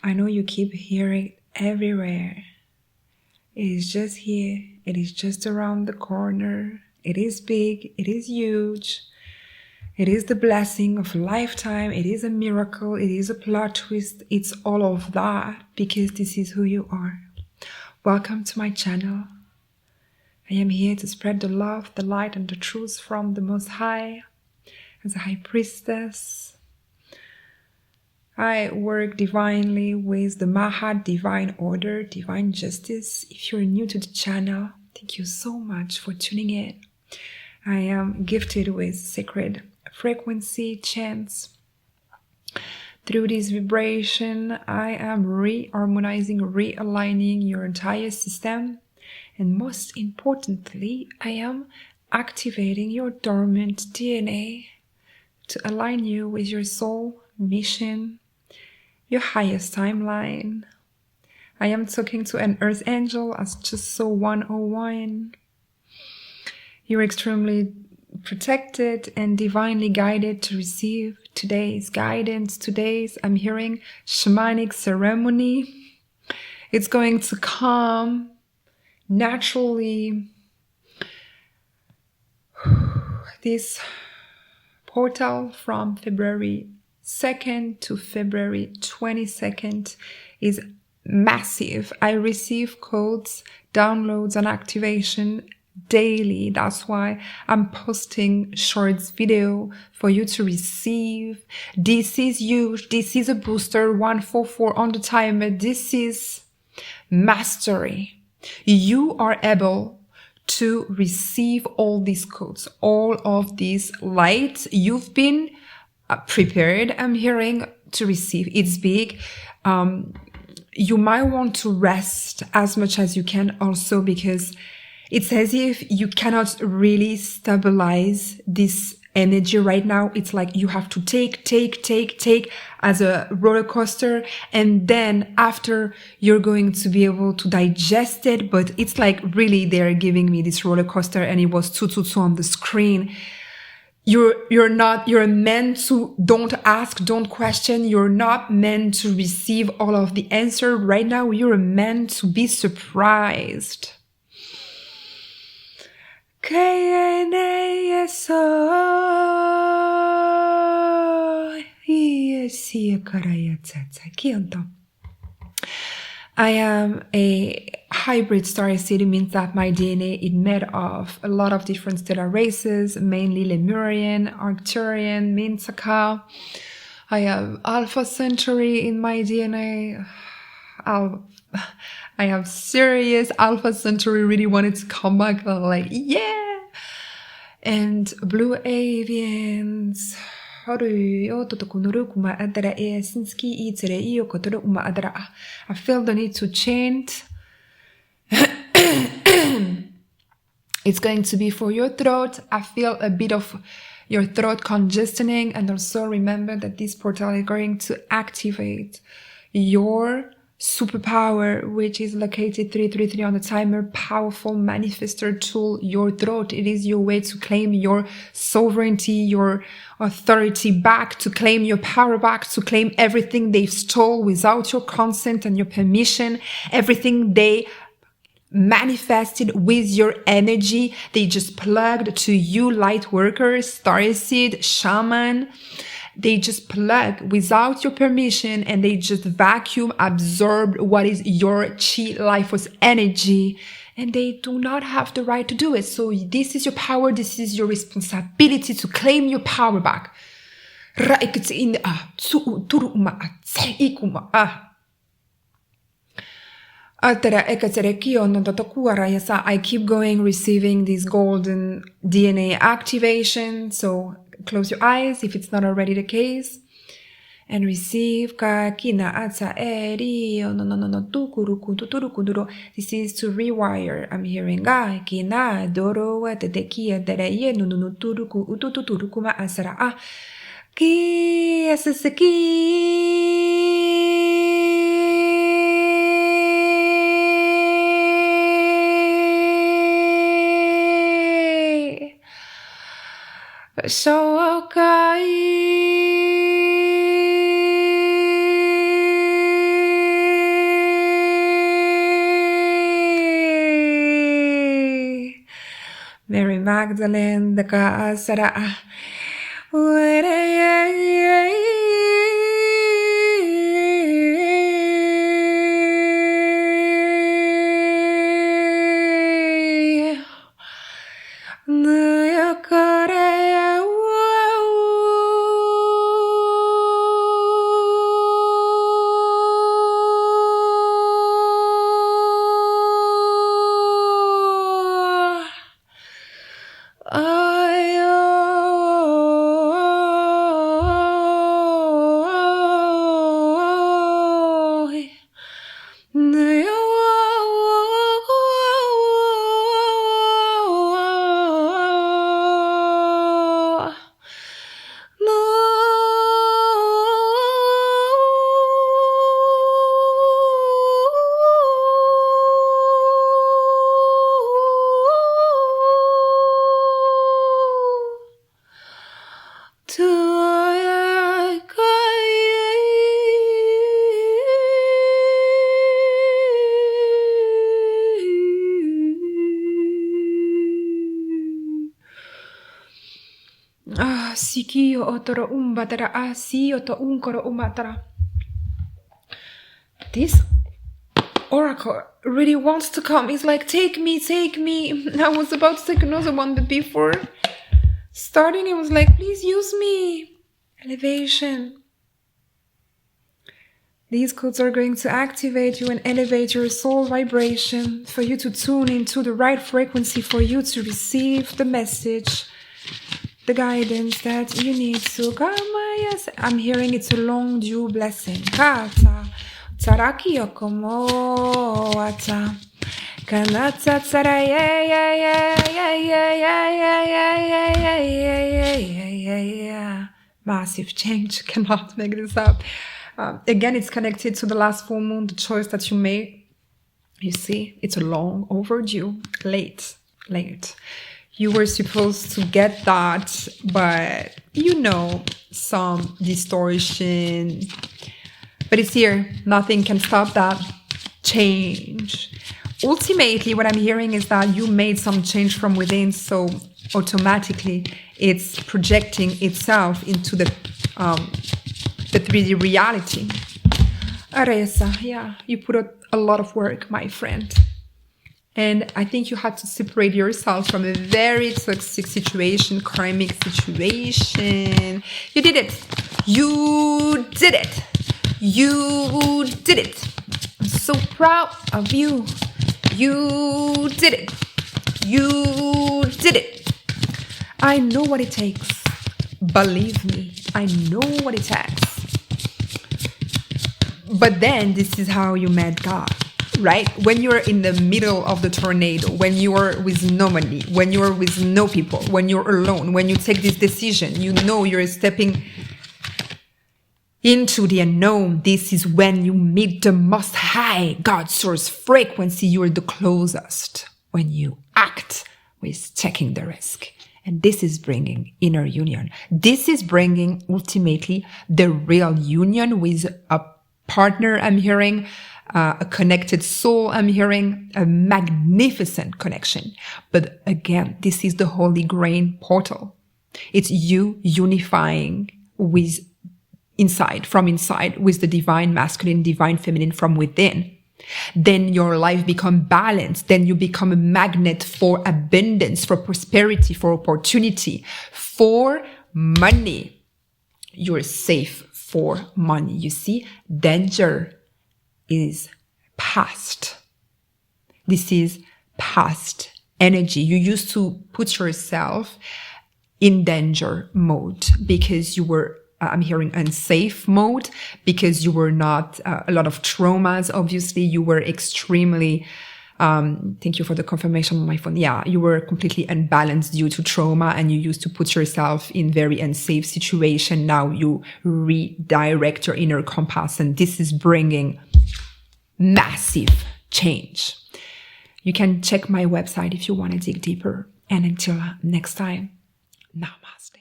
I know you keep hearing everywhere. It is just here. It is just around the corner. It is big. It is huge. It is the blessing of a lifetime. It is a miracle. It is a plot twist. It's all of that because this is who you are. Welcome to my channel. I am here to spread the love, the light, and the truth from the Most High. As a high priestess, I work divinely with the Mahad divine order, divine justice. If you're new to the channel, thank you so much for tuning in. I am gifted with sacred frequency chants. Through this vibration, I am re-harmonizing, realigning your entire system. And most importantly, I am activating your dormant DNA to align you with your soul, mission, your highest timeline. I am talking to an earth angel as just so 101. You're extremely protected and divinely guided to receive today's guidance. I'm hearing shamanic ceremony. It's going to come naturally. This portal from February 2nd to February 22nd is massive. I receive codes, downloads, and activation daily. That's why I'm posting shorts video for you to receive. This is huge. This is a booster 144 on the timer. This is mastery. You are able to receive all these codes, all of these light. You've been prepared, I'm hearing, to receive. It's big. You might want to rest as much as you can also, because it's as if you cannot really stabilize this energy right now. It's like you have to take as a roller coaster, and then after you're going to be able to digest it. But it's like really they're giving me this roller coaster, and it was 222 on the screen. You're meant to don't ask, don't question. You're not meant to receive all of the answer right now. You're meant to be surprised. I am a hybrid starseed. It means that my DNA is made of a lot of different stellar races, mainly Lemurian, Arcturian, Mintaka. I have Alpha Centauri in my DNA. I have serious Alpha Centauri really wanted to come back. Like, yeah! And Blue Avians. I feel the need to chant. It's going to be for your throat. I feel a bit of your throat congesting, and also remember that this portal is going to activate your superpower, which is located 333 on the timer. Powerful manifestor tool, your throat. It is your way to claim your sovereignty, your authority back, to claim your power back, to claim everything they stole without your consent and your permission, everything they manifested with your energy. They just plugged to you, light workers, starseed, shaman. They just plug without your permission, and they just vacuum, absorb what is your chi, life force energy, and they do not have the right to do it. So this is your power. This is your responsibility to claim your power back. I keep going, receiving this golden DNA activation. So close your eyes if it's not already the case, and receive. This is to rewire. I'm hearing Shokai Magdalene, the Kasara. Siki otoro umbatara asi oto unkoro umatara. This oracle really wants to come. It's like, take me, take me. I was about to take another one, but before starting, it was like, please use me. Elevation. These codes are going to activate you and elevate your soul vibration for you to tune into the right frequency for you to receive the message, the guidance that you need to come. Yes, I'm hearing it's a long-due blessing. Kata taraki yokomo ata kanata tsara yeah. Massive change. Cannot make this up. Again, it's connected to the last full moon, the choice that you made. You see, it's a long overdue, late. You were supposed to get that, but some distortion. But it's here. Nothing can stop that change. Ultimately, what I'm hearing is that you made some change from within, so automatically it's projecting itself into the 3D reality. Aresa, yeah, you put a lot of work, my friend. And I think you had to separate yourself from a very toxic situation, karmic situation. You did it. You did it. You did it. I'm so proud of you. You did it. You did it. I know what it takes. Believe me, I know what it takes. But then this is how you met God, right? When you're in the middle of the tornado, when you're with no money, when you're with no people, when you're alone, when you take this decision, you're stepping into the unknown. This is when you meet the most high God source frequency. You're the closest when you act with taking the risk. And this is bringing inner union. This is bringing ultimately the real union with a partner, I'm hearing, a connected soul, I'm hearing, a magnificent connection. But again, this is the Holy Grail portal. It's you unifying with from inside with the divine masculine, divine feminine from within. Then your life become balanced. Then you become a magnet for abundance, for prosperity, for opportunity, for money. You're safe for money. You see, danger is past. This is past energy. You used to put yourself in danger mode because you were, I'm hearing unsafe mode, because you were not, a lot of traumas, obviously. You were extremely, thank you for the confirmation on my phone. Yeah, you were completely unbalanced due to trauma and you used to put yourself in very unsafe situation. Now you redirect your inner compass and this is bringing massive change. You can check my website if you want to dig deeper. And until next time, namaste.